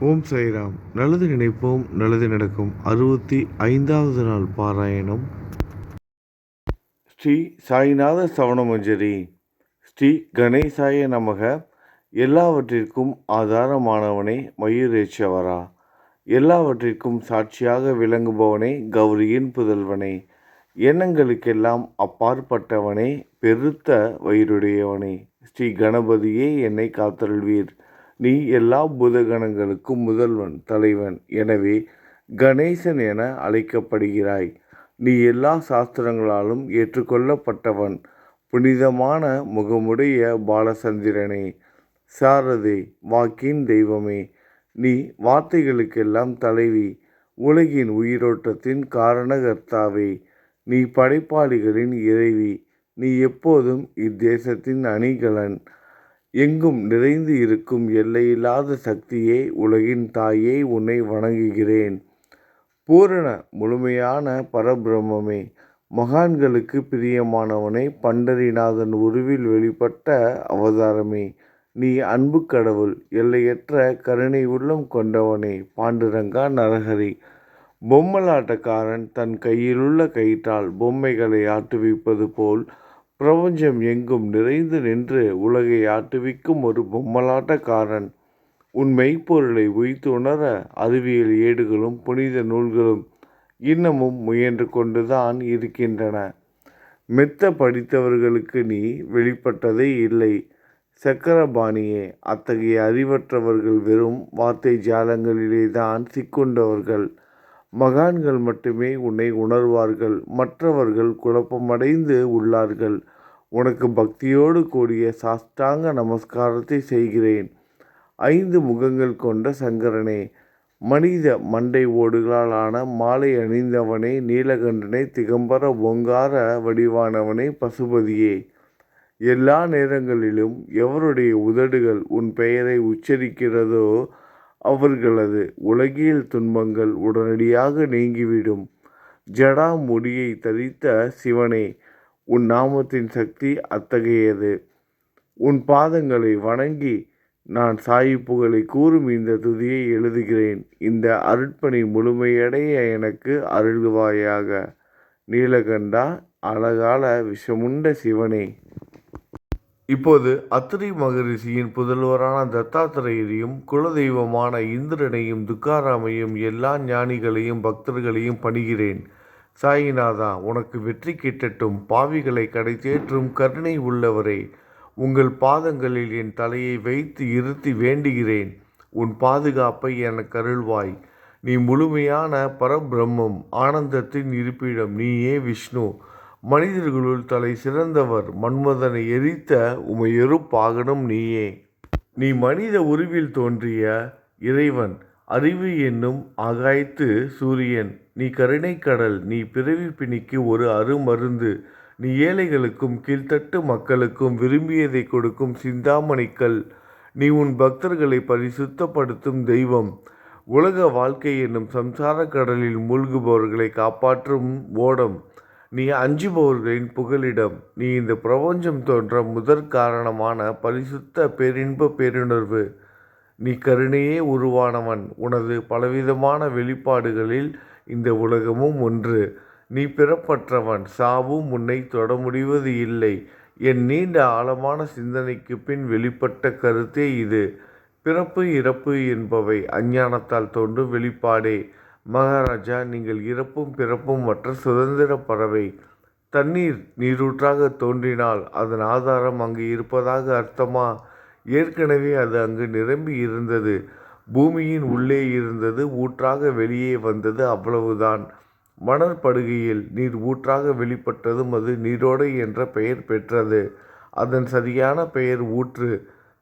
ஓம் சாய்ராம். நல்லது நினைப்போம், நல்லது நடக்கும். 65வது நாள் பாராயணம். ஸ்ரீ சாய்நாத சவணமஞ்சரி. ஸ்ரீ கணேசாய நமக. எல்லாவற்றிற்கும் ஆதாரமானவனே, மயூரேச்சவரா. எல்லாவற்றிற்கும் சாட்சியாக விளங்குபவனே, கௌரியின் புதல்வனே. எண்ணங்களுக்கெல்லாம் அப்பாற்பட்டவனே, பெருத்த வயிறுடையவனே. ஸ்ரீ கணபதியே, என்னை காத்தருள்வீர். நீ எல்லா பூதகணங்களுக்கும் முதல்வன், தலைவன். எனவே கணேசன் என அழைக்கப்படுகிறாய். நீ எல்லா சாஸ்திரங்களாலும் ஏற்றுக்கொள்ளப்பட்டவன். புனிதமான முகமுடைய பாலசந்திரனே, சாரதே, வாக்கின் தெய்வமே. நீ வார்த்தைகளுக்கெல்லாம் தலைவி, உலகின் உயிரோட்டத்தின் காரணகர்த்தாவே. நீ படைப்பாளிகளின் இறைவி. நீ எப்போதும் இத்தேசத்தின் அணிகலன். எங்கும் நிறைந்து இருக்கும் எல்லையில்லாத சக்தியே, உலகின் தாயே, உன்னை வணங்குகிறேன். பூரண முழுமையான பரபிரம்மே, மகான்களுக்கு பிரியமானவனே, பண்டரிநாதன் உருவில் வெளிப்பட்ட அவதாரமே. நீ அன்பு கடவுள், எல்லையற்ற கருணை உள்ளம் கொண்டவனே. பாண்டுரங்கா நரஹரி. பொம்மலாட்டக்காரன் தன் கையிலுள்ள கயிற்றால் பொம்மைகளை ஆட்டுவிப்பது போல் பிரபஞ்சம் எங்கும் நிறைந்து நின்று உலகை ஆட்டுவிக்கும் ஒரு பொம்மலாட்டக்காரன். உன் மெய்ப்பொருளை உய்த்துணர அறிவியல் ஏடுகளும் புனித நூல்களும் இன்னமும் முயன்று கொண்டுதான் இருக்கின்றன. மெத்த படித்தவர்களுக்கு நீ வெளிப்பட்டதே இல்லை. சக்கரபாணியே, அத்தகைய அறிவற்றவர்கள் வெறும் வார்த்தை ஜாலங்களிலே தான் சிக்குண்டவர்கள். மகான்கள் மட்டுமே உன்னை உணர்வார்கள். மற்றவர்கள் குழப்பமடைந்து உள்ளார்கள். உனக்கு பக்தியோடு கூடிய சாஷ்டாங்க நமஸ்காரத்தை செய்கிறேன். 5 முகங்கள் கொண்ட சங்கரனே, மனித மண்டை ஓடுகளால் ஆன மாலை அணிந்தவனே, நீலகண்டனே, திகம்பர ஓங்கார வடிவானவனே, பசுபதியே. எல்லா நேரங்களிலும் எவருடைய உதடுகள் உன் பெயரை உச்சரிக்கிறதோ அவர்களது உலகியல் துன்பங்கள் உடனடியாக நீங்கிவிடும். ஜடா முடியை தரித்த சிவனே, உன் நாமத்தின் சக்தி அத்தகையது. உன் பாதங்களை வணங்கி நான் சாயி புகழை கூறும் இந்த துதியை எழுதுகிறேன். இந்த அருட்பணி முழுமையடைய எனக்கு அருள்வாயாக. நீலகண்டா, அழகால விஷமுண்ட சிவனே. இப்போது அத்திரி மகரிஷியின் புதல்வரான தத்தாத்திரேயரையும் குலதெய்வமான இந்திரனையும் துக்காராமையும் எல்லா ஞானிகளையும் பக்தர்களையும் பணிகிறேன். சாயிநாதா, உனக்கு வெற்றி கிட்டட்டும். பாவிகளை கடை தேற்றும் கருணை உள்ளவரே, உங்கள் பாதங்களில் என் தலையை வைத்து இருத்தி வேண்டுகிறேன். உன் பாதுகாப்பை எனக்கு அருள்வாய். நீ முழுமையான பரபிரம்மம், ஆனந்தத்தின் இருப்பிடம். நீயே விஷ்ணு. மனிதர்களுள் தலை சிறந்தவர். மன்மதனை எரித்த உமையொரு பாகனும் நீயே. நீ மனித உருவில் தோன்றிய இறைவன். அறிவு என்னும் ஆகாயத்து சூரியன். நீ கருணை கடல். நீ பிறவி பிணிக்கு ஒரு அருமருந்து. நீ ஏழைகளுக்கும் கீழ்த்தட்டு மக்களுக்கும் விரும்பியதை கொடுக்கும் சிந்தாமணிக்கல். நீ உன் பக்தர்களை பரிசுத்தப்படுத்தும் தெய்வம். உலக வாழ்க்கை என்னும் சம்சார கடலில் மூழ்குபவர்களை காப்பாற்றும் ஓடம். நீ அஞ்சுபவர்களின் புகலிடம். நீ இந்த பிரபஞ்சம் தோன்ற முதற் காரணமான பரிசுத்த பேரின்ப பேருணர்வு. நீ கருணையே உருவானவன். உனது பலவிதமான வெளிப்பாடுகளில் இந்த உலகமும் ஒன்று. நீ பிறப்பற்றவன். சாவும் உன்னை தொட முடிவது இல்லை. என் நீண்ட ஆழமான சிந்தனைக்கு பின் வெளிப்பட்ட கருத்தே இது. பிறப்பு இறப்பு என்பவை அஞ்ஞானத்தால் தோன்றும் வெளிப்பாடே. மகாராஜா, நீங்கள் இறப்பும் பிறப்பும் மற்ற சுதந்திர பறவை. தண்ணீர் நீரூற்றாக தோன்றினால் அதன் ஆதாரம் அங்கு இருப்பதாக அர்த்தமா? ஏற்கனவே அது அங்கு நிரம்பி இருந்தது. பூமியின் உள்ளே இருந்தது. ஊற்றாக வெளியே வந்தது, அவ்வளவுதான். மணற்படுகையில் நீர் ஊற்றாக வெளிப்பட்டதும் அது நீரோடை என்ற பெயர் பெற்றது. அதன் சரியான பெயர் ஊற்று.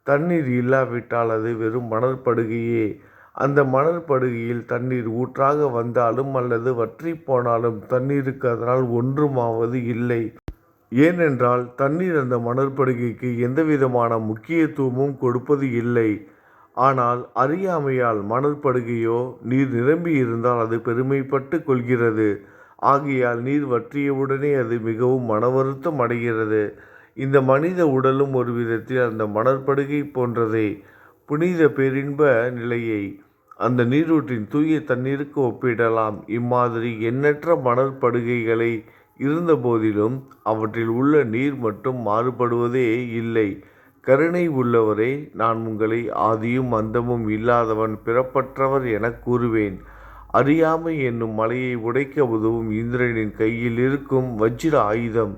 தண்ணீர் இல்லாவிட்டால் அது வெறும் மணற்படுகையே. அந்த மணற்படுகையில் தண்ணீர் ஊற்றாக வந்தாலும் அல்லது வற்றி போனாலும் தண்ணீருக்கு அதனால் ஒன்றுமாவது இல்லை. ஏனென்றால் தண்ணீர் அந்த மணற்படுகைக்கு எந்தவிதமான முக்கியத்துவமும் கொடுப்பது இல்லை. ஆனால் அறியாமையால் மணற்படுகையோ நீர் நிரம்பி இருந்தால் அது பெருமைப்பட்டு கொள்கிறது. ஆகையால் நீர் வற்றியவுடனே அது மிகவும் மனவருத்தம் அடைகிறது. இந்த மனித உடலும் ஒரு விதத்தில் அந்த மணற்படுகை போன்றதே. புனித பேரின்ப நிலையை அந்த நீரூற்றின் தூய தண்ணீருக்கு ஒப்பிடலாம். இம்மாதிரி எண்ணற்ற மணற்படுகைகளை இருந்தபோதிலும் அவற்றில் உள்ள நீர் மட்டும் மாறுபடுவதே இல்லை. கருணை உள்ளவரே, நான் உங்களை ஆதியும் அந்தமும் இல்லாதவன், பிறப்பற்றவர் எனக் கூறுவேன். அறியாமை என்னும் மலையை உடைக்க உதவும் இந்திரனின் கையில் இருக்கும் வஜ்ர ஆயுதம்.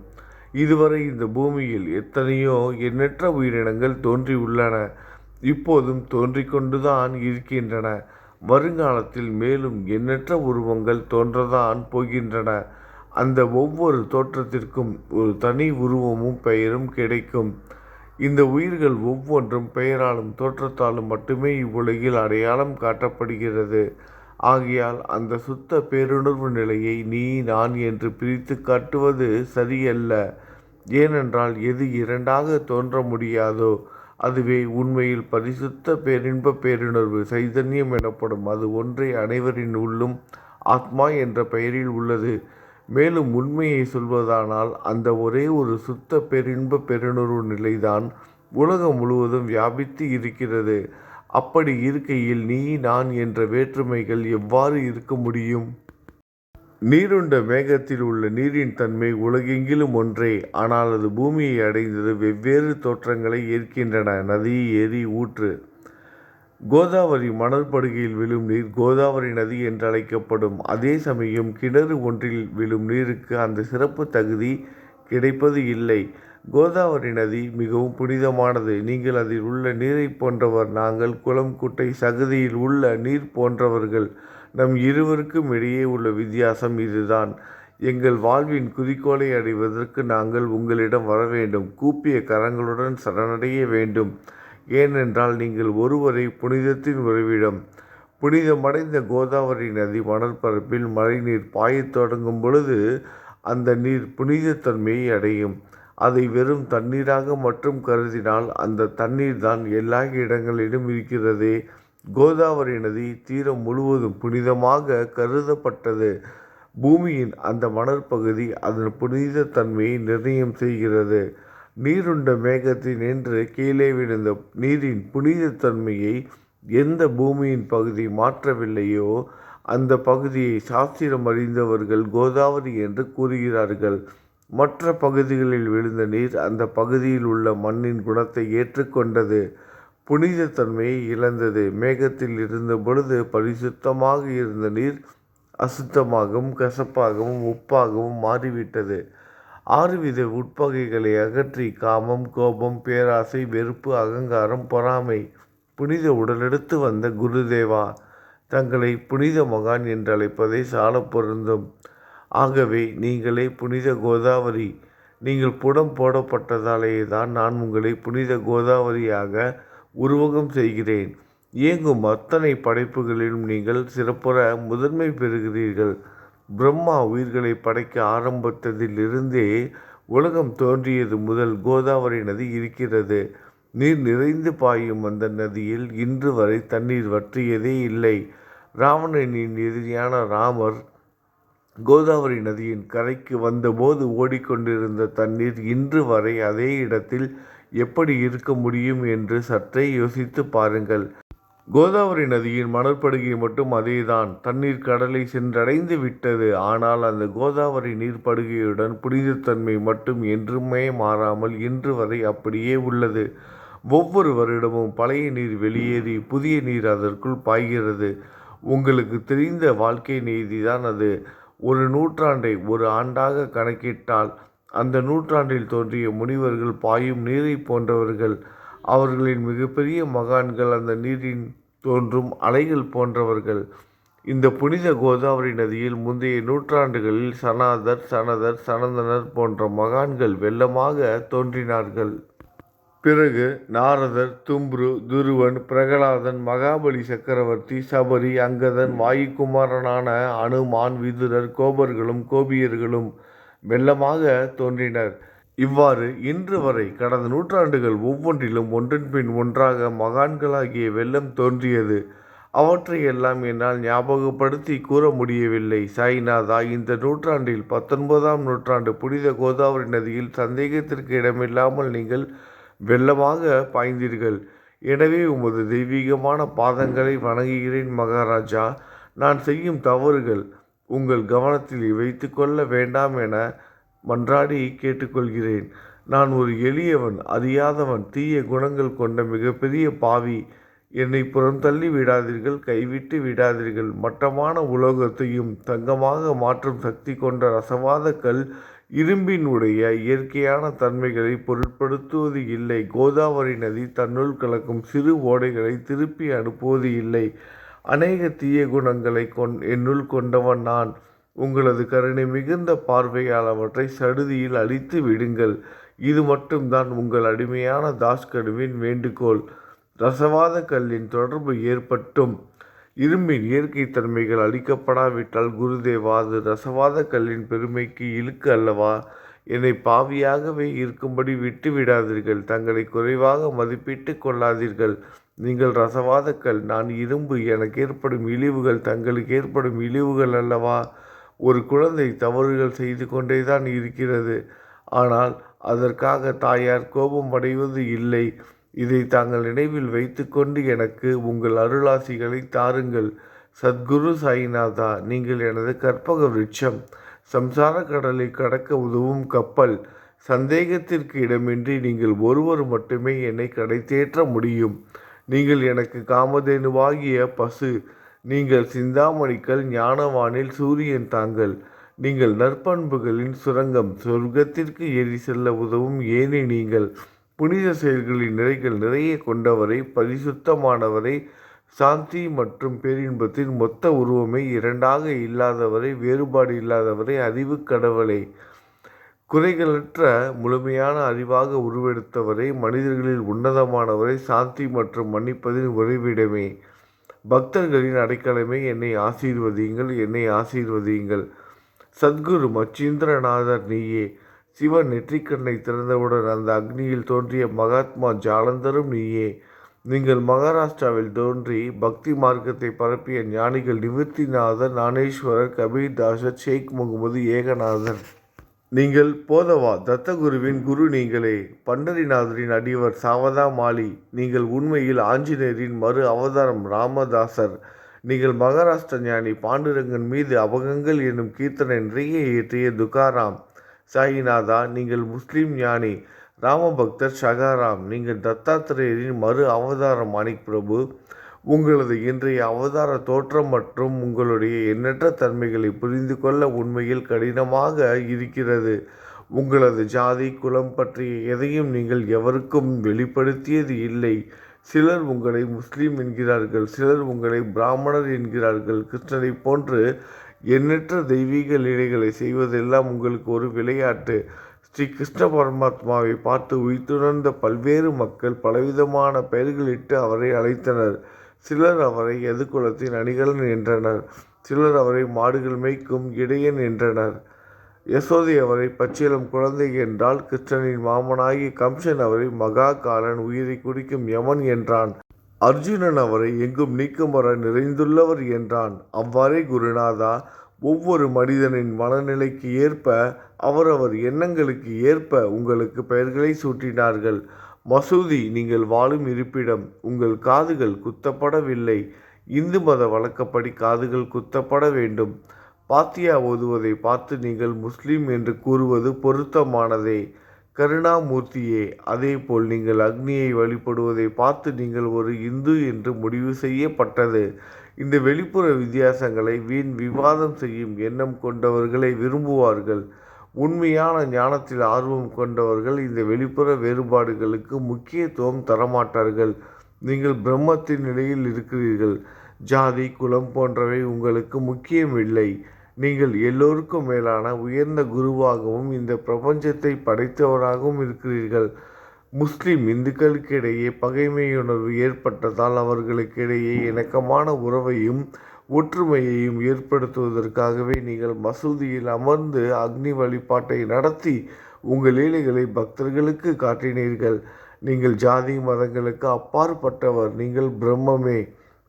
இதுவரை இந்த பூமியில் எத்தனையோ எண்ணற்ற உயிரினங்கள் தோன்றியுள்ளன. இப்போதும் தோன்றிக் கொண்டுதான் இருக்கின்றன. வருங்காலத்தில் மேலும் எண்ணற்ற உருவங்கள் தோன்றத்தான் போகின்றன. அந்த ஒவ்வொரு தோற்றத்திற்கும் ஒரு தனி உருவமும் பெயரும் கிடைக்கும். இந்த உயிர்கள் ஒவ்வொன்றும் பெயராலும் தோற்றத்தாலும் மட்டுமே இவ்வுலகில் அடையாளம் காட்டப்படுகிறது. ஆகையால் அந்த சுத்த பேருணர்வு நிலையை நீ நான் என்று பிரித்து காட்டுவது சரியல்ல. ஏனென்றால் எது இரண்டாக தோன்ற முடியாதோ அதுவே உண்மையில் பரிசுத்த பேரின்ப பேருணர்வு சைதன்யம் எனப்படும். அது ஒன்றே அனைவரின் உள்ளும் ஆத்மா என்ற பெயரில் உள்ளது. மேலும் உண்மையை சொல்வதானால் அந்த ஒரே ஒரு சுத்த பேரின்ப பெருணர்வு நிலைதான் உலகம் முழுவதும் வியாபித்து இருக்கிறது. அப்படி இருக்கையில் நீ நான் என்ற வேற்றுமைகள் எவ்வாறு இருக்க முடியும்? நீருண்ட மேகத்தில் உள்ள நீரின் தன்மை உலகெங்கிலும் ஒன்றே. ஆனால் அது பூமியை அடைந்தது வெவ்வேறு தோற்றங்களை ஏற்கின்றன. நதி, ஏரி, ஊற்று. கோதாவரி மணற்படுகையில் விழும் நீர் கோதாவரி நதி என்றழைக்கப்படும். அதே சமயம் கிணறு ஒன்றில் விழும் நீருக்கு அந்த சிறப்பு தகுதி கிடைப்பது இல்லை. கோதாவரி நதி மிகவும் புனிதமானது. நீங்கள் அதில் உள்ள நீரை போன்றவர். நாங்கள் குளம், குட்டை, சகதியில் உள்ள நீர் போன்றவர்கள். நம் இருவருக்கும் இடையே உள்ள வித்தியாசம் இதுதான். எங்கள் வாழ்வின் குறிக்கோளை அடைவதற்கு நாங்கள் உங்களிடம் வர வேண்டும். கூப்பிய கரங்களுடன் சரணடைய வேண்டும். ஏனென்றால் நீங்கள் ஒருவரை புனிதத்தின் உறைவிடம். புனிதமடைந்த கோதாவரி நதி மணற்பரப்பில் மழைநீர் பாயத் தொடங்கும் பொழுது அந்த நீர் புனிதத்தன்மையை அடையும். அதை வெறும் தண்ணீராக மட்டும் கருதினால் அந்த தண்ணீர் தான் எல்லா இடங்களிலும் இருக்கிறதே. கோதாவரி நதி தீரம் முழுவதும் புனிதமாக கருதப்பட்டது. பூமியின் அந்த மணற்பகுதி அதன் புனிதத்தன்மையை நிர்ணயம் செய்கிறது. நீருண்ட மேகத்தின் என்று கீழே விழுந்த நீரின் புனிதத்தன்மையை எந்த பூமியின் பகுதி மாற்றவில்லையோ அந்த பகுதியை சாஸ்திரம் அறிந்தவர்கள் கோதாவரி என்று கூறுகிறார்கள். மற்ற பகுதிகளில் விழுந்த நீர் அந்த பகுதியில் உள்ள மண்ணின் குணத்தை ஏற்றுக்கொண்டது, புனிதத்தன்மையை இழந்தது. மேகத்தில் இருந்த பொழுது பரிசுத்தமாக இருந்த நீர் அசுத்தமாகவும் கசப்பாகவும் உப்பாகவும் மாறிவிட்டது. 6 வித உட்பகைகளை அகற்றி காமம், கோபம், பேராசை, வெறுப்பு, அகங்காரம், பொறாமை புனித உடலெடுத்து வந்த குருதேவா தங்களை புனித மகான் என்று அழைப்பதை சால பொருந்தும். ஆகவே நீங்களே புனித கோதாவரி. நீங்கள் புடம் போடப்பட்டதாலேயே தான் நான் உங்களை புனித கோதாவரியாக உருவகம் செய்கிறேன். இயங்கும் அத்தனை படைப்புகளிலும் நீங்கள் சிறப்புற முதன்மை பெறுகிறீர்கள். பிரம்மா உயிர்களை படைக்க ஆரம்பித்ததிலிருந்தே உலகம் தோன்றியது முதல் கோதாவரி நதி இருக்கிறது. நீர் நிறைந்து பாயும் அந்த நதியில் இன்று வரை தண்ணீர் வற்றியதே இல்லை. ராவணனின் எதிரியான ராமர் கோதாவரி நதியின் கரைக்கு வந்தபோது ஓடிக்கொண்டிருந்த தண்ணீர் இன்று வரை அதே இடத்தில் எப்படி இருக்க முடியும் என்று சற்றே யோசித்து பாருங்கள். கோதாவரி நதியின் மணற்படுகை மட்டும் அதேதான். தண்ணீர் கடலை சென்றடைந்து விட்டது. ஆனால் அந்த கோதாவரி நீர்ப்படுகையுடன் புனிதத்தன்மை மட்டும் என்றுமே மாறாமல் இன்று வரை அப்படியே உள்ளது. ஒவ்வொரு வருடமும் பழைய நீர் வெளியேறி புதிய நீர் அதற்குள் பாய்கிறது. உங்களுக்கு தெரிந்த வாழ்க்கை நீதிதான் அது. ஒரு நூற்றாண்டை ஒரு ஆண்டாக கணக்கிட்டால் அந்த நூற்றாண்டில் தோன்றிய முனிவர்கள் பாயும் நீரை போன்றவர்கள். அவர்களின் மிகப்பெரிய மகான்கள் அந்த நீரின் தோன்றும் அலைகள் போன்றவர்கள். இந்த புனித கோதாவரி நதியில் முந்தைய நூற்றாண்டுகளில் சனாதர், சனதர், சனந்தனர் போன்ற மகான்கள் வெள்ளமாக தோன்றினார்கள். பிறகு நாரதர், தும்ரு, துருவன், பிரகலாதன், மகாபலி சக்கரவர்த்தி, சபரி, அங்கதன், வாயுகுமாரனான அனுமான், விதுரர், கோபர்களும் கோபியர்களும் வெள்ளமாக தோன்றினர். இவ்வாறு இன்று வரை கடந்த நூற்றாண்டுகள் ஒவ்வொன்றிலும் ஒன்றன் பின் ஒன்றாக மகான்களாகிய வெள்ளம் தோன்றியது. அவற்றையெல்லாம் என்னால் ஞாபகப்படுத்தி கூற முடியவில்லை. சாய்நாதா, இந்த நூற்றாண்டில் 19ஆம் நூற்றாண்டு புனித கோதாவரி நதியில் சந்தேகத்திற்கு இடமில்லாமல் நீங்கள் வெள்ளமாக பாய்ந்தீர்கள். எனவே உமது தெய்வீகமான பாதங்களை வணங்குகிறேன் மகாராஜா. நான் செய்யும் தவறுகள் உங்கள் கவனத்தில் வைத்து கொள்ள வேண்டாம் என மன்றாடி கேட்டுக்கொள்கிறேன். நான் ஒரு எளியவன், அறியாதவன், தீய குணங்கள் கொண்ட மிகப்பெரிய பாவி. என்னை புறந்தள்ளி விடாதீர்கள், கைவிட்டு விடாதீர்கள். மட்டமான உலோகத்தையும் தங்கமாக மாற்றும் சக்தி கொண்ட ரசவாத கல் இரும்பினுடைய இயற்கையான தன்மைகளை பொருட்படுத்துவது இல்லை. கோதாவரி நதி தன்னுள் கலக்கும் சிறு ஓடைகளை திருப்பி அனுப்புவது இல்லை. அநேக தீய குணங்களை என்னுள் கொண்டவன் நான். உங்களது கருணை மிகுந்த பார்வையால் அவற்றை சடுதியில் அழித்து விடுங்கள். இது மட்டும்தான் உங்கள் அடிமையான தாஸ்கனுவின் வேண்டுகோள். ரசவாத கல்லின் தொடர்பு ஏற்பட்டும் இரும்பின் இயற்கை தன்மைகள் அளிக்கப்படாவிட்டால் குருதேவா, அது ரசவாத கல்லின் பெருமைக்கு இழுக்கு அல்லவா? என்னை பாவியாகவே இருக்கும்படி விட்டு விடாதீர்கள். தங்களை குறைவாக மதிப்பிட்டு கொள்ளாதீர்கள். நீங்கள் ரசவாத கல், நான் இரும்பு. எனக்கு ஏற்படும் இழிவுகள் தங்களுக்கு ஏற்படும் இழிவுகள் அல்லவா? ஒரு குழந்தை தவறுகள் செய்து கொண்டேதான் இருக்கிறது. ஆனால் அதற்காக தாயார் கோபம் அடைவது இல்லை. இதை தாங்கள் நினைவில் வைத்து கொண்டு எனக்கு உங்கள் அருளாசிகளை தாருங்கள். சத்குரு சாய்நாதா, நீங்கள் எனது கற்பக விருட்சம், சம்சார கடலை கடக்க உதவும் கப்பல். சந்தேகத்திற்கு இடமின்றி நீங்கள் ஒருவர் மட்டுமே என்னை கடைத்தேற்ற முடியும். நீங்கள் எனக்கு காமதேனுவாகிய பசு. நீங்கள் சிந்தாமணிக்கல், ஞானவானில் சூரியன் தாங்கள். நீங்கள் நற்பண்புகளின் சுரங்கம், சொர்க்கத்திற்கு ஏறி செல்ல உதவும் ஏனி நீங்கள். புனித செயல்களின் நிறைகள் நிறைய கொண்டவரை, பரிசுத்தமானவரை, சாந்தி மற்றும் பேரின்பத்தின் மொத்த உருவமே, இரண்டாக இல்லாதவரை, வேறுபாடு இல்லாதவரை, அறிவு கடவுளை, குறைகளற்ற முழுமையான அறிவாக உருவெடுத்தவரை, மனிதர்களில் உன்னதமானவரை, சாந்தி மற்றும் மன்னிப்பதின் உறைவிடமே, பக்தர்களின் அடைக்கலமே, என்னை ஆசீர்வதியுங்கள், என்னை ஆசீர்வதியுங்கள். சத்குரு மச்சீந்திரநாதர் நீயே. சிவன் நெற்றிக்கண்ணை திறந்தவுடன் அந்த அக்னியில் தோன்றிய மகாத்மா ஜாலந்தரும் நீயே. நீங்கள் மகாராஷ்டிராவில் தோன்றி பக்தி மார்க்கத்தை பரப்பிய ஞானிகள் நிவர்த்திநாதர், ஞானேஸ்வரர், கபீர்தாசர், ஷேக் முகமது ஏகநாதர். நீங்கள் போதவா தத்தகுருவின் குரு நீங்களே. பண்டரிநாதரின் அடியவர் சாவதா மாலி. நீங்கள் உண்மையில் ஆஞ்சநேயரின் மறு அவதாரம் ராமதாசர். நீங்கள் மகாராஷ்டிர ஞானி பாண்டுரங்கன் மீது அபகங்கள் என்னும் கீர்த்தனை நிறைய இயற்றிய துகாராம். சாயிநாதா, நீங்கள் முஸ்லீம் ஞானி ராமபக்தர் ஷகாராம். நீங்கள் தத்தாத்திரேயரின் மறு அவதாரம் மாணிக் பிரபு. உங்களது இன்றைய அவதார தோற்றம் மற்றும் உங்களுடைய எண்ணற்ற தன்மைகளை புரிந்து கொள்ள உண்மையில் கடினமாக இருக்கிறது. உங்களது ஜாதி குலம் பற்றிய எதையும் நீங்கள் எவருக்கும் வெளிப்படுத்தியது இல்லை. சிலர் உங்களை முஸ்லீம் என்கிறார்கள், சிலர் உங்களை பிராமணர் என்கிறார்கள். கிருஷ்ணரை போன்று எண்ணற்ற தெய்வீக லீலைகளை செய்வதெல்லாம் உங்களுக்கு ஒரு விளையாட்டு. ஸ்ரீ கிருஷ்ண பரமாத்மாவை பார்த்து உய்த்துணர்ந்த பல்வேறு மக்கள் பலவிதமான பெயர்களிட்டு அவரை அழைத்தனர். சிலர் அவரை எதுகுலத்தின் அணிகலன் என்றனர், சிலர் அவரை மாடுகள் மேய்க்கும் இடையன் என்றனர். யசோதை அவரை பச்சிளம் குழந்தை என்றால், கிருஷ்ணனின் மாமனாகி கம்சன் அவரை மகா காலன், உயிரை குடிக்கும் யமன் என்றான். அர்ஜுனன் அவரை எங்கும் நீக்கமர நிறைந்துள்ளவர் என்றான். அவ்வாறே குருநாதா, ஒவ்வொரு மனிதனின் மனநிலைக்கு ஏற்ப, அவரவர் எண்ணங்களுக்கு ஏற்ப உங்களுக்கு பெயர்களை சூட்டினார்கள். மசூதி நீங்கள் வாழும் இருப்பிடம். உங்கள் காதுகள் குத்தப்படவில்லை. இந்து மத வழக்கப்படி காதுகள் குத்தப்பட வேண்டும். பாத்தியா ஓதுவதை பார்த்து நீங்கள் முஸ்லீம் என்று கூறுவது பொருத்தமானதே. கருணாமூர்த்தியே, அதேபோல் நீங்கள் அக்னியை வழிபடுவதை பார்த்து நீங்கள் ஒரு இந்து என்று முடிவு செய்யப்பட்டது. இந்த வெளிப்புற வித்தியாசங்களை வீண் விவாதம் செய்யும் எண்ணம் கொண்டவர்களை விரும்புவார்கள். உண்மையான ஞானத்தில் ஆர்வம் கொண்டவர்கள் இந்த வெளிப்புற வேறுபாடுகளுக்கு முக்கியத்துவம் தரமாட்டார்கள். நீங்கள் பிரம்மத்தின் நிலையில் இருக்கிறீர்கள். ஜாதி குலம் போன்றவை உங்களுக்கு முக்கியமில்லை. நீங்கள் எல்லோருக்கும் மேலான உயர்ந்த குருவாகவும் இந்த பிரபஞ்சத்தை படைத்தவராகவும் இருக்கிறீர்கள். முஸ்லிம் இந்துக்களுக்கு இடையே பகைமையுணர்வு ஏற்பட்டதால் அவர்களுக்கிடையே இணக்கமான உறவையும் ஒற்றுமையையும் ஏற்படுத்துவதற்காகவே நீங்கள் மசூதியில் அமர்ந்து அக்னி வழிபாட்டை நடத்தி உங்கள் லீலைகளை பக்தர்களுக்கு காட்டினீர்கள். நீங்கள் ஜாதி மதங்களுக்கு அப்பாற்பட்டவர். நீங்கள் பிரம்மமே.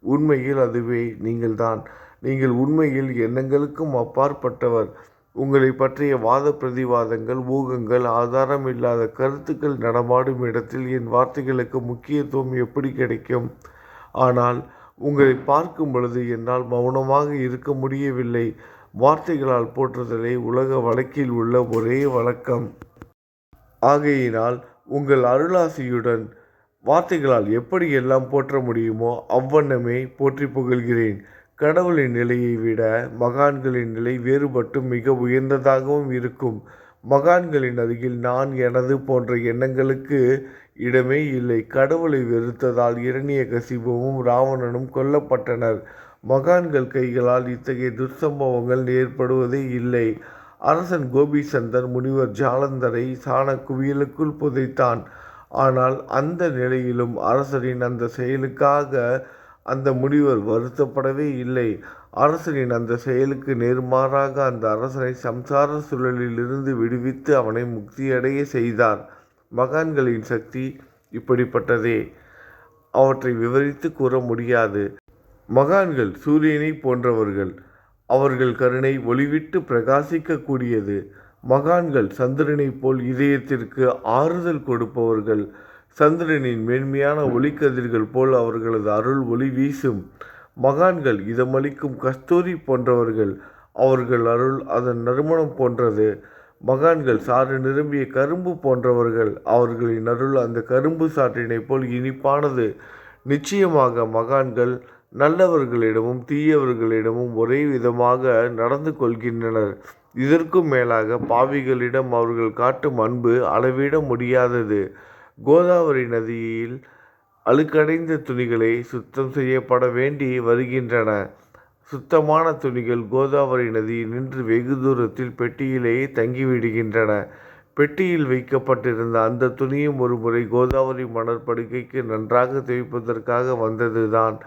உண்மையில் அதுவே நீங்கள்தான். நீங்கள் உண்மையில் எண்ணங்களுக்கும் அப்பாற்பட்டவர். உங்களை பற்றிய வாத பிரதிவாதங்கள், ஊகங்கள், ஆதாரம் இல்லாத கருத்துக்கள் நடமாடும் இடத்தில் என் வார்த்தைகளுக்கு முக்கியத்துவம் எப்படி கிடைக்கும்? ஆனால் உங்களை பார்க்கும் பொழுது என்னால் மௌனமாக இருக்க முடியவில்லை. வார்த்தைகளால் போற்றுதலே உலக வழக்கில் உள்ள ஒரே வழக்கம். ஆகையினால் உங்கள் அருளாசியுடன் வார்த்தைகளால் எப்படி எல்லாம் போற்ற முடியுமோ அவ்வண்ணமே போற்றி புகழ்கிறேன். கடவுளின் நிலையை விட மகான்களின் நிலை வேறுபட்டும் மிக உயர்ந்ததாகவும் இருக்கும். மகான்களின் அருகில் நான், எனது போன்ற எண்ணங்களுக்கு இடமே இல்லை. கடவுளை வெறுத்ததால் இரணியகசிபுவும் ராவணனும் கொல்லப்பட்டனர். மகான்கள் கைகளால் இத்தகைய துர்சம்பவங்கள் ஏற்படுவதே இல்லை. அரசன் கோபிசந்தர் முனிவர் ஜாலந்தரை சாண குவியலுக்குள் புதைத்தான். ஆனால் அந்த நிலையிலும் அரசரின் அந்த செயலுக்காக அந்த முனிவர் வருத்தப்படவே இல்லை. அரசனின் அந்த செயலுக்கு நேர்மாறாக அந்த அரசனை சம்சார சுழலிலிருந்து விடுவித்து அவனை முக்தியடைய செய்தார். மகான்களின் சக்தி இப்படிப்பட்டதே. அவற்றை விவரித்து கூற முடியாது. மகான்கள் சூரியனை போன்றவர்கள். அவர்கள் கருணை ஒளிவிட்டு பிரகாசிக்கக்கூடியது. மகான்கள் சந்திரனைப் போல் இதயத்திற்கு ஆறுதல் கொடுப்பவர்கள். சந்திரனின் மேன்மையான ஒளிக்கதிர்கள் போல் அவர்களது அருள் ஒளி வீசும். மகான்கள் இதமளிக்கும் கஸ்தூரி போன்றவர்கள். அவர்கள் அருள் அதன் நறுமணம் போன்றது. மகான்கள் சாறு நிரம்பிய கரும்பு போன்றவர்கள். அவர்களின் அருள் அந்த கரும்பு சாற்றினைப் போல் இனிப்பானது. நிச்சயமாக மகான்கள் நல்லவர்களிடமும் தீயவர்களிடமும் ஒரே விதமாக நடந்து கொள்கின்றனர். இதற்கும் மேலாக பாவிகளிடம் அவர்கள் காட்டும் அன்பு அளவிட முடியாதது. கோதாவரி நதியில் அழுக்கடைந்த துணிகளே சுத்தம் செய்யப்பட வேண்டி வருகின்றன. சுத்தமான துணிகள் கோதாவரி நதியில் நின்று வெகு தூரத்தில் பெட்டியிலேயே தங்கிவிடுகின்றன. பெட்டியில் வைக்கப்பட்டிருந்த அந்த துணியும் ஒருமுறை கோதாவரி மணற்படுக்கைக்கு நன்றாக துவைப்பதற்காக வந்ததுதான்.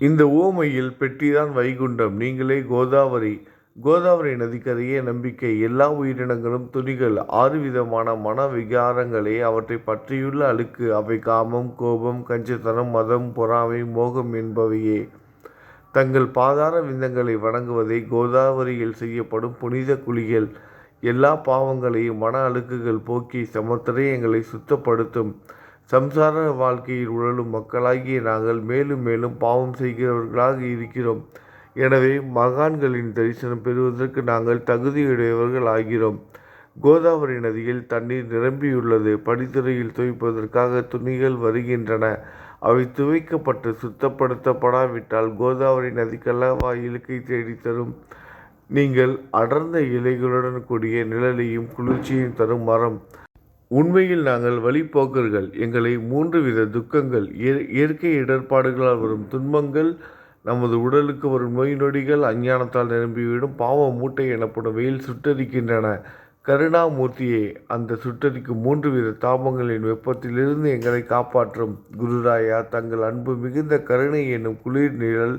இந்த உவமையில் பெட்டிதான் வைகுண்டம், நீங்களே கோதாவரி. கோதாவரி நதிக்கரையே நம்பிக்கை. எல்லா உயிரினங்களும் துணிகள். 6 விதமான மன விகாரங்களே அவற்றை பற்றியுள்ள அழுக்கு. அவை காமம், கோபம், கஞ்சத்தனம், மதம், பொறாமை, மோகம் என்பவையே. தங்கள் பாதார விந்தங்களை வணங்குவதே கோதாவரியில் செய்யப்படும் புனித குளியல். எல்லா பாவங்களையும் மன அழுக்குகள் போக்கி சமத்திரயங்களை சுத்தப்படுத்தும். சம்சார வாழ்க்கையில் உழலும் மக்களாகிய நாங்கள் மேலும் மேலும் பாவம் செய்கிறவர்களாக இருக்கிறோம். எனவே மகான்களின் தரிசனம் பெறுவதற்கு நாங்கள் தகுதியுடையவர்கள் ஆகிறோம். கோதாவரி நதியில் தண்ணீர் நிரம்பியுள்ளது. படித்துறையில் துவைப்பதற்காக துணிகள் வருகின்றன. அவை துவைக்கப்பட்டு சுத்தப்படுத்தப்படாவிட்டால் கோதாவரி நதிக்கல்லவா இழுக்கை தேடித்தரும். நீங்கள் அடர்ந்த இலைகளுடன் கூடிய நிழலையும் குளிர்ச்சியையும் தரும் மரம். உண்மையில் நாங்கள் வழிப்போக்கர்கள். எங்களை 3 வித துக்கங்கள், இயற்கை இடர்பாடுகளால் வரும் துன்பங்கள், நமது உடலுக்கு வரும் நோய் நொடிகள், அஞ்ஞானத்தால் நிரம்பிவிடும் பாவ மூட்டை எனப்படும் வெயில் சுட்டரிக்கின்றன. கருணாமூர்த்தியே, அந்த சுட்டரிக்கும் 3 வித தாபங்களின் வெப்பத்திலிருந்து எங்களை காப்பாற்றும். குருராயா, தங்கள் அன்பு மிகுந்த கருணை என்னும் குளிர் நிழல்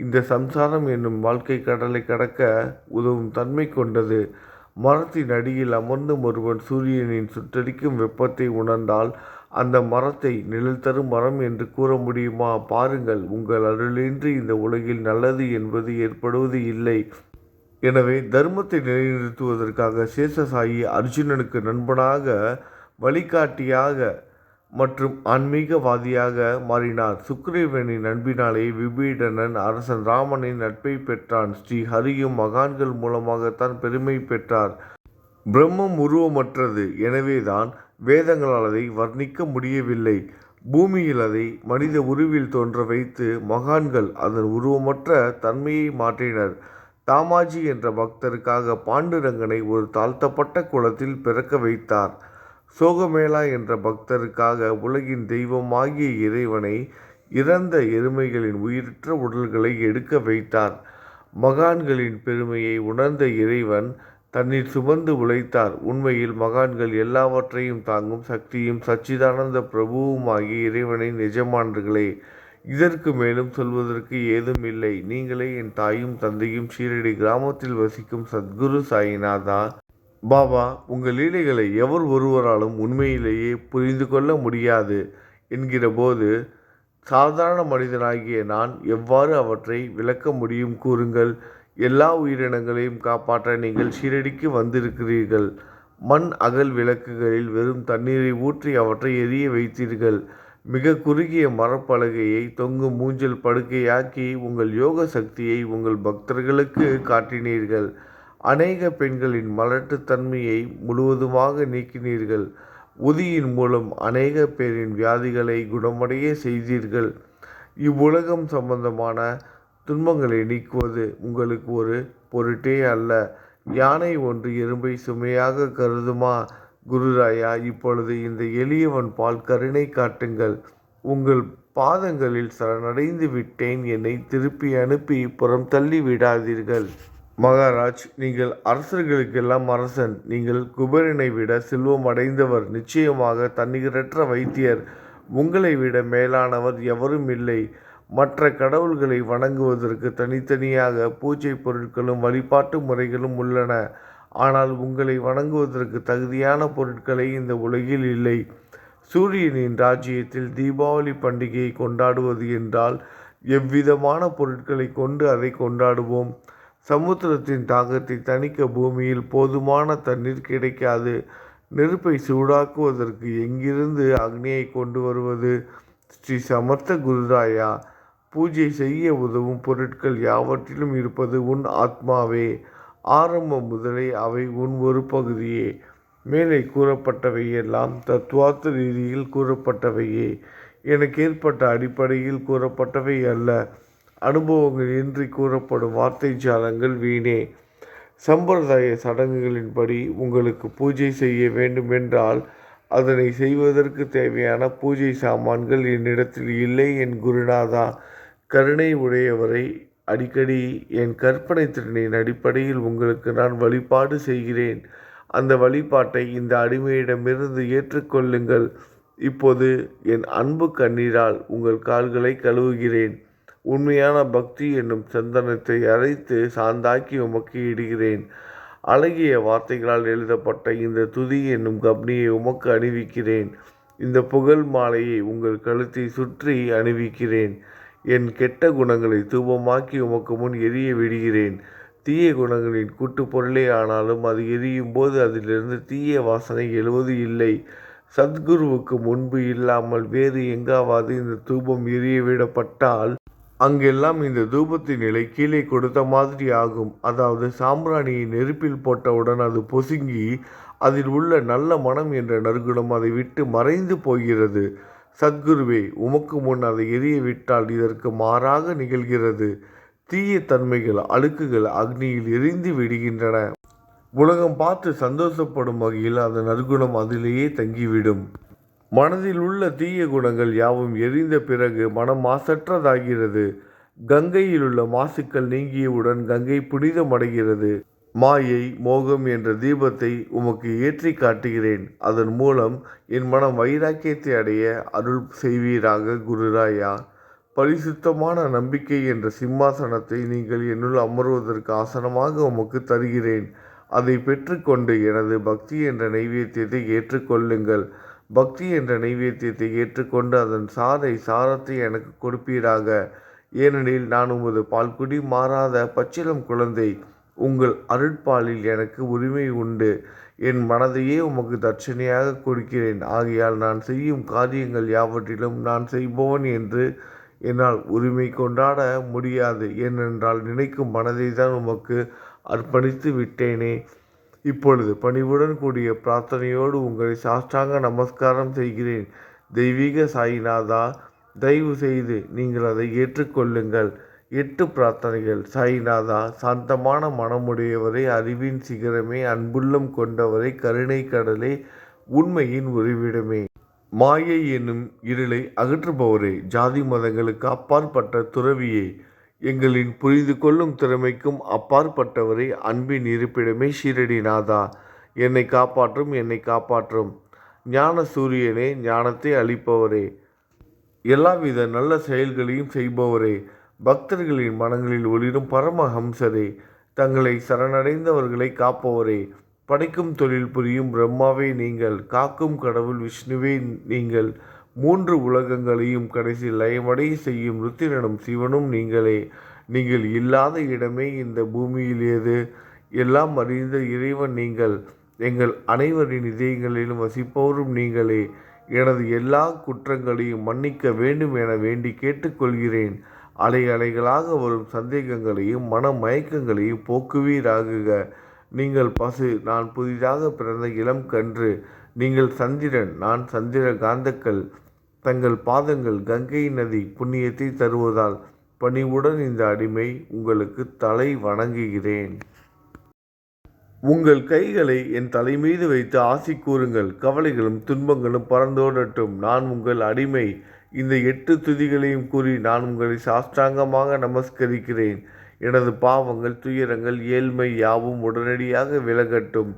இந்த சம்சாரம் என்னும் வாழ்க்கை கடலை கடக்க உதவும் தன்மை கொண்டது. மரத்தின் அடியில் அமர்ந்தும் ஒருவன் சூரியனின் சுட்டரிக்கும் வெப்பத்தை உணர்ந்தால் அந்த மரத்தை நிழல் தரும் மரம் என்று கூற முடியுமா? பாருங்கள், உங்கள் அருளின்றி இந்த உலகில் நல்லது என்பது ஏற்படுவது இல்லை. எனவே தர்மத்தை நிலைநிறுத்துவதற்காக சேஷசாயி அர்ஜுனனுக்கு நண்பனாக, வழிகாட்டியாக மற்றும் ஆன்மீகவாதியாக மாறினார். சுக்கிரீவனின் அன்பினாலே விபீடனன் அரசன் ராமனின் நட்பை பெற்றான். ஸ்ரீ ஹரியும் மகான்கள் மூலமாகத்தான் பெருமை பெற்றார். பிரம்மம் உருவமற்றது. எனவேதான் வேதங்களால் அதை வர்ணிக்க முடியவில்லை. பூமியில் அதை மனித உருவில் தோன்ற வைத்து மகான்கள் அதன் உருவமற்ற தன்மையை மாற்றினர். தாமாஜி என்ற பக்தருக்காக பாண்டுரங்கனை ஒரு தாழ்த்தப்பட்ட குலத்தில் பிறக்க வைத்தார். சோகமேளா என்ற பக்தருக்காக உலகின் தெய்வமாகிய இறைவனை இறந்த எருமைகளின் உயிரற்ற உடல்களை எடுக்க வைத்தார். மகான்களின் பெருமையை உணர்ந்த இறைவன் தண்ணீர் சுமந்து உழைத்தார். உண்மையில் மகான்கள் எல்லாவற்றையும் தாங்கும் சக்தியும் சச்சிதானந்த பிரபுவுமாகிய இறைவனின் எஜமானர்களே. இதற்கு மேலும் சொல்வதற்கு ஏதும் இல்லை. நீங்களே என் தாயும் தந்தையும் ஷீரடி கிராமத்தில் வசிக்கும் சத்குரு சாயிநாதா. பாபா, உங்கள் லீலைகளை எவர் ஒருவராலும் உண்மையிலேயே புரிந்து கொள்ள முடியாது என்கிற போது சாதாரண மனிதனாகிய நான் எவ்வாறு அவற்றை விளக்க முடியும் கூறுங்கள். எல்லா உயிரினங்களையும் காப்பாற்ற நீங்கள் ஷீரடிக்கு வந்திருக்கிறீர்கள். மண் அகல் விளக்குகளில் வெறும் தண்ணீரை ஊற்றி அவற்றை எரிய வைத்தீர்கள். மிக குறுகிய மரப்பலகையை தொங்கும் மூஞ்சல் படுக்கையாக்கி உங்கள் யோக சக்தியை உங்கள் பக்தர்களுக்கு காட்டினீர்கள். அநேக பெண்களின் மலட்டுத்தன்மையை முழுவதுமாக நீக்கினீர்கள். உதியின் மூலம் அநேக பேரின் வியாதிகளை குணமடைய செய்தீர்கள். இவ்வுலகம் சம்பந்தமான துன்பங்களை நீக்குவது உங்களுக்கு ஒரு பொருட்டே அல்ல. யானை ஒன்று எறும்பை சுமையாக கருதுமா? குருராயா, இப்பொழுது இந்த எளியவன் பால் கருணை காட்டுங்கள். உங்கள் பாதங்களில் சரணடைந்து விட்டேன். என்னை திருப்பி அனுப்பி புறம் தள்ளி விடாதீர்கள். மகாராஜ், நீங்கள் அரசர்களுக்கெல்லாம் அரசன். நீங்கள் குபேரனை விட செல்வம் அடைந்தவர். நிச்சயமாக தண்ணீரற்ற வைத்தியர். உங்களை விட மேலானவர் எவரும் இல்லை. மற்ற கடவுள்களை வணங்குவதற்கு தனித்தனியாக பூஜை பொருட்களும் வழிபாட்டு முறைகளும் உள்ளன. ஆனால் உங்களை வணங்குவதற்கு தகுதியான பொருட்களே இந்த உலகில் இல்லை. சூரியனின் ராஜ்யத்தில் தீபாவளி பண்டிகையை கொண்டாடுவது என்றால் எவ்விதமான பொருட்களை கொண்டு அதை கொண்டாடுவோம்? சமுத்திரத்தின் தாகத்தை தணிக்க பூமியில் போதுமான தண்ணீர் கிடைக்காது. நெருப்பை சூடாக்குவதற்கு எங்கிருந்து அக்னியை கொண்டு வருவது? ஸ்ரீ சமர்த்த குருராயா, பூஜை செய்ய உதவும் பொருட்கள் யாவற்றிலும் இருப்பது உன் ஆத்மாவே. ஆரம்பம் முதலே அவை உன் ஒரு பகுதியே. மேலே கூறப்பட்டவையெல்லாம் தத்துவார்த்த ரீதியில் கூறப்பட்டவையே. எனக்கு ஏற்பட்ட அடிப்படையில் கூறப்பட்டவை அல்ல. அனுபவங்கள் இன்றி கூறப்படும் வார்த்தை ஜாலங்கள் வீணே. சம்பிரதாய சடங்குகளின்படி உங்களுக்கு பூஜை செய்ய வேண்டுமென்றால் அதனை செய்வதற்கு தேவையான பூஜை சாமான்கள் என்னிடத்தில் இல்லை. என் குருநாதா, கருணை உடையவரை, அடிக்கடி என் கற்பனை திறனின் அடிப்படையில் உங்களுக்கு நான் வழிபாடு செய்கிறேன். அந்த வழிபாட்டை இந்த அடிமையிடமிருந்து ஏற்றுக்கொள்ளுங்கள். இப்போது என் அன்பு கண்ணீரால் உங்கள் கால்களை கழுவுகிறேன். உண்மையான பக்தி என்னும் சந்தனத்தை அரைத்து சாந்தாக்கி உமக்கு இடுகிறேன். அழகிய வார்த்தைகளால் எழுதப்பட்ட இந்த துதி என்னும் கப்னியை உமக்கு அணிவிக்கிறேன். இந்த புகழ் மாலையை உங்கள் கழுத்தை சுற்றி அணிவிக்கிறேன். என் கெட்ட குணங்களை தூபமாக்கி உமக்கு முன் எரிய விடுகிறேன். தீய குணங்களின் கூட்டு பொருளே ஆனாலும் அது எரியும் போது அதிலிருந்து தீய வாசனை எழுவது இல்லை. சத்குருவுக்கு முன்பு இல்லாமல் வேறு எங்காவது இந்த தூபம் எரிய விடப்பட்டால் அங்கெல்லாம் இந்த தூபத்தின் நிலை கீழே கொடுத்த மாதிரி ஆகும். அதாவது சாம்பிராணியை நெருப்பில் போட்டவுடன் அது பொசுங்கி அதில் உள்ள நல்ல மனம் என்ற நற்குணம் அதை விட்டு மறைந்து போகிறது. சத்குருவே, உமக்கு முன் அதை எரிய விட்டால் இதற்கு மாறாக நிகழ்கிறது. தீய தன்மைகள், அழுக்குகள் அக்னியில் எரிந்து விடுகின்றன. உலகம் பார்த்து சந்தோஷப்படும் வகையில் அந்த நற்குணம் அதிலேயே தங்கிவிடும். மனதில் உள்ள தீய குணங்கள் யாவும் எரிந்த பிறகு மனம் மாசற்றதாகிறது. கங்கையில் உள்ள மாசுக்கள் நீங்கியவுடன் கங்கை புனிதமடைகிறது. மாயை, மோகம் என்ற தீபத்தை உமக்கு ஏற்றி காட்டுகிறேன். அதன் மூலம் என் மனம் வைராக்கியத்தை அடைய அருள் செய்வீராக குருராயா. பரிசுத்தமான நம்பிக்கை என்ற சிம்மாசனத்தை நீங்கள் என்னுள் அமர்வதற்கு ஆசனமாக உமக்கு தருகிறேன். அதை பெற்றுக்கொண்டு எனது பக்தி என்ற நைவேத்தியத்தை ஏற்றுக்கொள்ளுங்கள். பக்தி என்ற நைவேத்தியத்தை ஏற்றுக்கொண்டு அதன் சாரத்தை எனக்கு கொடுப்பீராக. ஏனெனில் நான் உமது பால்குடி மாறாத பச்சிளம் குழந்தை. உங்கள் அருட்பாலில் எனக்கு உரிமை உண்டு. என் மனதையே உமக்கு தட்சணையாக கொடுக்கிறேன். ஆகையால் நான் செய்யும் காரியங்கள் யாவற்றிலும் நான் செய்பவன் என்று என்னால் உரிமை கொண்டாட முடியாது. ஏனென்றால் நினைக்கும் மனதை தான் உமக்கு அர்ப்பணித்து விட்டேனே. இப்பொழுது பணிவுடன் கூடிய பிரார்த்தனையோடு உங்களை சாஷ்டாங்க நமஸ்காரம் செய்கிறேன். தெய்வீக சாயிநாதா, தயவு செய்து நீங்கள் அதை ஏற்றுக்கொள்ளுங்கள். 8 பிரார்த்தனைகள். சாயிநாதா, சாந்தமான மனமுடையவரே, அறிவின் சிகரமே, அன்புள்ளம் கொண்டவரே, கருணை கடலே, உண்மையின் உறைவிடமே, மாயை என்னும் இருளை அகற்றுபவரே, ஜாதி மதங்களுக்கு அப்பாற்பட்ட துறவியே, எங்களின் புரிந்து கொள்ளும் திறமைக்கும் அப்பாற்பட்டவரே, அன்பின் இருப்பிடமே, ஷீரடிநாதா, என்னை காப்பாற்றும், என்னை காப்பாற்றும். ஞான சூரியனே, ஞானத்தை அளிப்பவரே, எல்லாவித நல்ல செயல்களையும் செய்பவரே, பக்தர்களின் மனங்களில் ஒளிரும் பரமஹம்சரே, தங்களை சரணடைந்தவர்களை காப்பவரே, படைக்கும் தொழில் புரியும் பிரம்மாவே நீங்கள், காக்கும் கடவுள் விஷ்ணுவே நீங்கள், 3 உலகங்களையும் கடைசி லயமடைய செய்யும் ருத்திரனும் சிவனும் நீங்களே. நீங்கள் இல்லாத இடமே இந்த பூமியில் ஏது? எல்லாம் அறிந்த இறைவன் நீங்கள். எங்கள் அனைவரின் இதயங்களிலும் வசிப்பவரும் நீங்களே. எனது எல்லா குற்றங்களையும் மன்னிக்க வேண்டும் என வேண்டி கேட்டுக்கொள்கிறேன். அலை அலைகளாக வரும் சந்தேகங்களையும் மன மயக்கங்களையும் போக்குவீராகுக. நீங்கள் பசு, நான் புதிதாக பிறந்த இளம் கன்று. நீங்கள் சந்திரன், நான் சந்திர காந்தக்கல். தங்கள் பாதங்கள் கங்கை நதி புண்ணியத்தை தருவதால் பணிவுடன் இந்த அடிமை உங்களுக்கு தலை வணங்குகிறேன். உங்கள் கைகளை என் தலைமீது வைத்து ஆசி கூறுங்கள். கவலைகளும் துன்பங்களும் பறந்தோடட்டும். நான் உங்கள் அடிமை. இந்த 8 துதிகளையும் கூறி நான் உங்களை சாஷ்டாங்கமாக நமஸ்கரிக்கிறேன். எனது பாவங்கள், துயரங்கள், ஏழ்மை யாவும் உடனடியாக விலகட்டும்.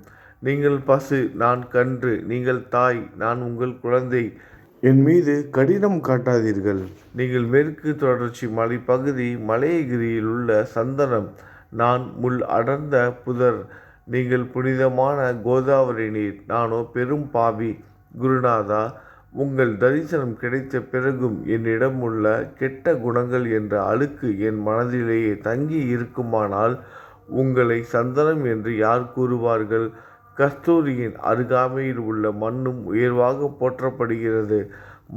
நீங்கள் பசு, நான் கன்று. நீங்கள் தாய், நான் உங்கள் குழந்தை. என் மீது கடினம் காட்டாதீர்கள். நீங்கள் மேற்கு தொடர்ச்சி மலைப்பகுதி, மலையகிரியில் உள்ள சந்தனம். நான் முள் அடர்ந்த புதர். நீங்கள் புனிதமான கோதாவரி நீர். நானோ பெரும் பாவி. குருநாதா, உங்கள் தரிசனம் கிடைத்த பிறகும் என்னிடம் உள்ள கெட்ட குணங்கள் என்ற அழுக்கு என் மனதிலேயே தங்கி இருக்குமானால் உங்களை சந்தனம் என்று யார் கூறுவார்கள்? கஸ்தூரியின் அருகாமையில் உள்ள மண்ணும் உயர்வாக போற்றப்படுகிறது.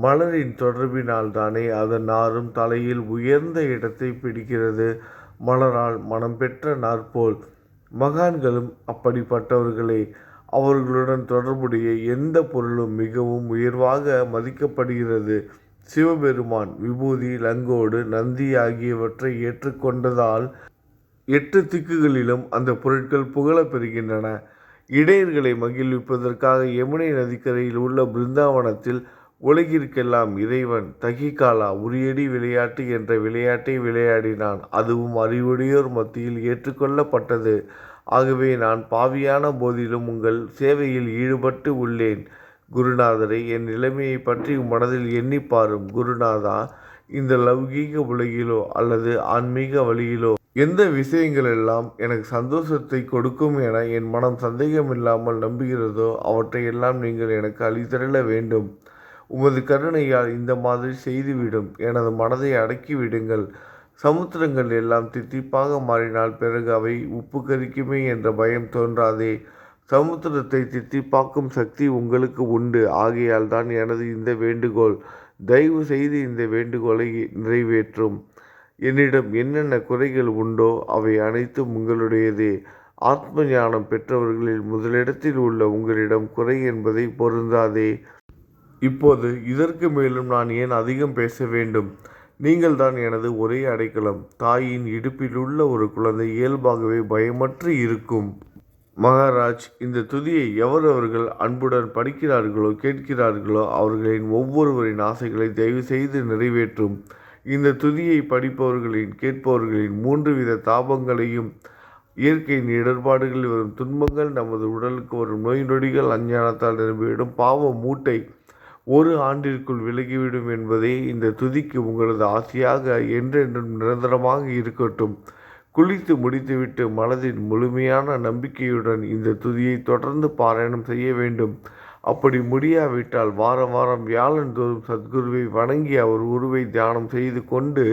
மலரின் தொடர்பினால் தானே அதன் நாரும் தலையில் உயர்ந்த இடத்தை பிடிக்கிறது. மலரால் மனம் பெற்ற நாற்போல் மகான்களும் அப்படிப்பட்டவர்களே. அவர்களுடன் தொடர்புடைய எந்த பொருளும் மிகவும் உயர்வாக மதிக்கப்படுகிறது. சிவபெருமான் விபூதி, லங்கோடு, நந்தி ஆகியவற்றை ஏற்றுக்கொண்டதால் 8 திக்குகளிலும் அந்த பொருட்கள் புகழப் பெறுகின்றன. இடையர்களை மகிழ்விப்பதற்காக யமுனை நதிக்கரையில் உள்ள பிருந்தாவனத்தில் உலகிற்கெல்லாம் இறைவன் தகிகாலா உரியடி விளையாட்டு என்ற விளையாட்டை விளையாடினான். அதுவும் அறிவுடையோர் மத்தியில் ஏற்றுக்கொள்ளப்பட்டது. ஆகவே நான் பாவியான போதிலும் உங்கள் சேவையில் ஈடுபட்டு உள்ளேன். குருநாதரை, என் நிலைமையை பற்றி மனதில் எண்ணிப்பாரும். குருநாதா, இந்த லௌகீக உலகிலோ அல்லது ஆன்மீக வழியிலோ எந்த விஷயங்களெல்லாம் எனக்கு சந்தோஷத்தை கொடுக்கும் என என் மனம் சந்தேகமில்லாமல் நம்புகிறதோ அவற்றையெல்லாம் நீங்கள் எனக்கு அளித்தருள வேண்டும். உமது கருணையால் இந்த மாதிரி செய்துவிடும். எனது மனதை அடக்கிவிடுங்கள். சமுத்திரங்கள் எல்லாம் தித்திப்பாக மாறினால் பிறகு அவை உப்பு கரிக்குமே என்ற பயம் தோன்றாதே. சமுத்திரத்தை தித்திப்பாக்கும் சக்தி உங்களுக்கு உண்டு. ஆகையால் தான் எனது இந்த வேண்டுகோள். தயவு செய்து இந்த வேண்டுகோளை நிறைவேற்றும். என்னிடம் என்னென்ன குறைகள் உண்டோ அவை அனைத்தும் உங்களுடையதே. ஆத்ம ஞானம் பெற்றவர்களில் முதலிடத்தில் உள்ள உங்களிடம் குறை என்பதை பொருந்தாதே. இப்போது இதற்கு மேலும் நான் ஏன் அதிகம் பேச வேண்டும்? நீங்கள் தான் எனது ஒரே அடைக்கலம். தாயின் இடுப்பிலுள்ள ஒரு குழந்தை இயல்பாகவே பயமற்று இருக்கும். மகாராஜ், இந்த துதியை எவரவர்கள் அன்புடன் படிக்கிறார்களோ கேட்கிறார்களோ அவர்களின் ஒவ்வொருவரின் ஆசைகளை தயவு செய்து நிறைவேற்றும். இந்த துதியை படிப்பவர்களின் கேட்பவர்களின் 3 வித தாபங்களையும், இயற்கையின் இடர்பாடுகளில் வரும் துன்பங்கள், நமது உடலுக்கு வரும் நோய் நொடிகள், அஞ்ஞானத்தால் நிரம்பிவிடும் பாவ மூட்டை 1 ஆண்டிற்குள் விலகிவிடும் என்பதே இந்த துதிக்கு உங்களது ஆசையாக என்றென்றும் நிரந்தரமாக இருக்கட்டும். குளித்து முடித்துவிட்டு மனதின் முழுமையான நம்பிக்கையுடன் இந்த துதியை தொடர்ந்து பாராயணம் செய்ய வேண்டும். அப்படி முடியாவிட்டால் வாரம் வாரம் வியாழந்தோறும் சத்குருவை வணங்கி அவர் உருவை தியானம் செய்து கொண்டு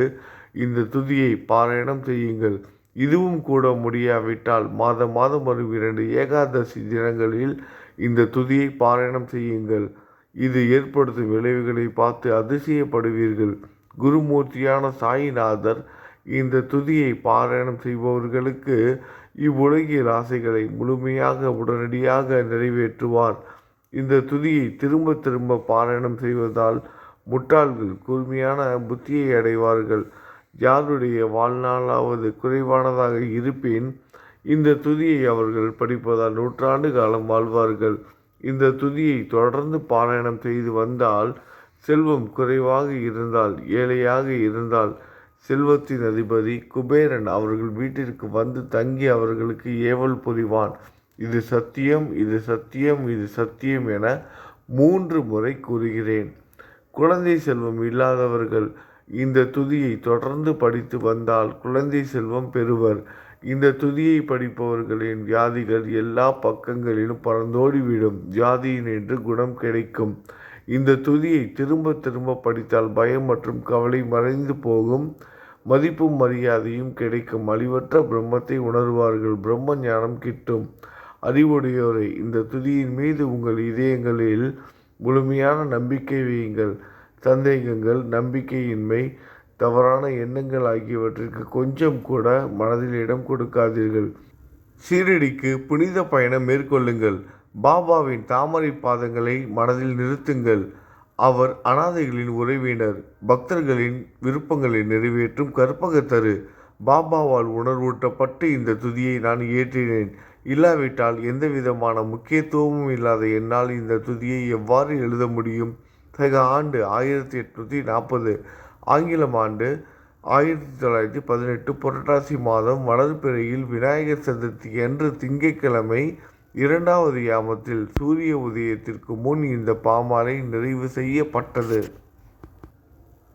இந்த துதியை பாராயணம் செய்யுங்கள். இதுவும் கூட முடியாவிட்டால் மாதம் வரும் 2 ஏகாதசி தினங்களில் இந்த துதியை பாராயணம் செய்யுங்கள். இது ஏற்படுத்தும் விளைவுகளை பார்த்து அதிசயப்படுவீர்கள். குருமூர்த்தியான சாயிநாதர் இந்த துதியை பாராயணம் செய்பவர்களுக்கு இவ்வுலகில் ஆசைகளை முழுமையாக உடனடியாக நிறைவேற்றுவார். இந்த துதியை திரும்ப திரும்ப பாராயணம் செய்வதால் முட்டாள்கள் கூர்மையான புத்தியை அடைவார்கள். யாருடைய வாழ்நாளாவது குறைவானதாக இருப்பின் இந்த துதியை அவர்கள் படிப்பதால் 100 ஆண்டு காலம் வாழ்வார்கள். இந்த துதியை தொடர்ந்து பாராயணம் செய்து வந்தால், செல்வம் குறைவாக இருந்தால், ஏழையாக இருந்தால், செல்வத்தின் அதிபதி குபேரன் அவர்கள் வீட்டிற்கு வந்து தங்கி அவர்களுக்கு ஏவல் புரிவான். இது சத்தியம், இது சத்தியம், இது சத்தியம் என 3 முறை கூறுகிறேன். குழந்தை செல்வம் இல்லாதவர்கள் இந்த துதியை தொடர்ந்து படித்து வந்தால் குழந்தை செல்வம் பெறுவர். இந்த துதியை படிப்பவர்களின் வியாதிகள் எல்லா பக்கங்களிலும் பறந்தோடிவிடும். வியாதியினின்று குணம் கிடைக்கும். இந்த துதியை திரும்ப திரும்ப படித்தால் பயம் மற்றும் கவலை மறைந்து போகும். மதிப்பும் மரியாதையும் கிடைக்கும். அழிவற்ற பிரம்மத்தை உணர்வார்கள். பிரம்ம ஞானம் கிட்டும். அறிவுடையோரை, இந்த துதியின் மீது உங்கள் இதயங்களில் முழுமையான நம்பிக்கை வையுங்கள். சந்தேகங்கள், நம்பிக்கையின்மை, தவறான எண்ணங்கள் ஆகியவற்றிற்கு கொஞ்சம் கூட மனதில் இடம் கொடுக்காதீர்கள். ஷீரடிக்கு புனித பயணம் மேற்கொள்ளுங்கள். பாபாவின் தாமரை பாதங்களை மனதில் நிறுத்துங்கள். அவர் அனாதைகளின் உறவினர், பக்தர்களின் விருப்பங்களை நிறைவேற்றும் கற்பகத்தரு. பாபாவால் உணர்வூட்டப்பட்டு இந்த துதியை நான் இயற்றினேன். இல்லாவிட்டால் எந்தவிதமான முக்கியத்துவமும் இல்லாத என்னால் இந்த துதியை எவ்வாறு எழுத முடியும்? சக ஆண்டு 1840, ஆங்கிலம் ஆண்டு 1918, புரட்டாசி மாதம் வளர்பிறையில் விநாயகர் சதுர்த்தி அன்று திங்கட்கிழமை 2வது யாமத்தில் சூரிய உதயத்திற்கு முன் இந்த பாமாலை நிறைவு செய்யப்பட்டது.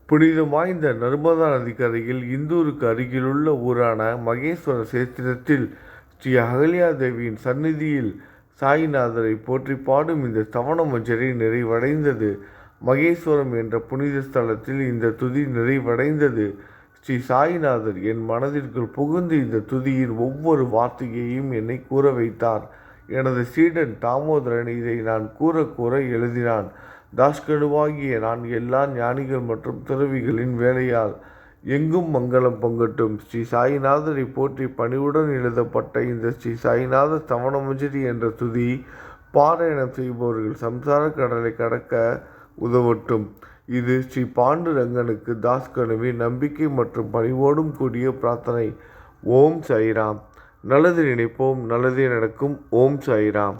புனிதம் வாய்ந்த நர்மதா நதிக்கரையில் இந்தூருக்கு அருகிலுள்ள ஊரான மகேஸ்வர சேத்திரத்தில் ஸ்ரீ அகல்யாதேவியின் சந்நிதியில் சாயிநாதரை போற்றி பாடும் இந்த ஸ்தவன மஞ்சரி நிறைவடைந்தது. மகேஸ்வரம் என்ற புனித ஸ்தலத்தில் இந்த துதி நிறைவடைந்தது. ஸ்ரீ சாயிநாதர் என் மனதிற்குள் புகுந்து இந்த துதியின் ஒவ்வொரு வார்த்தையையும் என்னை கூற வைத்தார். எனது சீடன் தாமோதரன் இதை நான் கூற கூற எழுதினான். தாஸ்கனுவாகிய நான் எல்லா ஞானிகள் மற்றும் துறவிகளின் வேலையால் எங்கும் மங்களம் பொங்கட்டும். ஸ்ரீ சாயிநாதரை போற்றி பணிவுடன் எழுதப்பட்ட இந்த ஸ்ரீ சாயிநாத ஸ்தவனமஞ்சரி என்ற துதி பாராயணம் செய்பவர்கள் சம்சார கடலை கடக்க உதவட்டும். இது ஸ்ரீ பாண்டுரங்கனுக்கு தாஸ்கனுவின் நம்பிக்கை மற்றும் பணிவோடும் கூடிய பிரார்த்தனை. ஓம் சாய்ராம். நல்லது நினைப்போம், நல்லதே நடக்கும். ஓம் சாய்ராம்.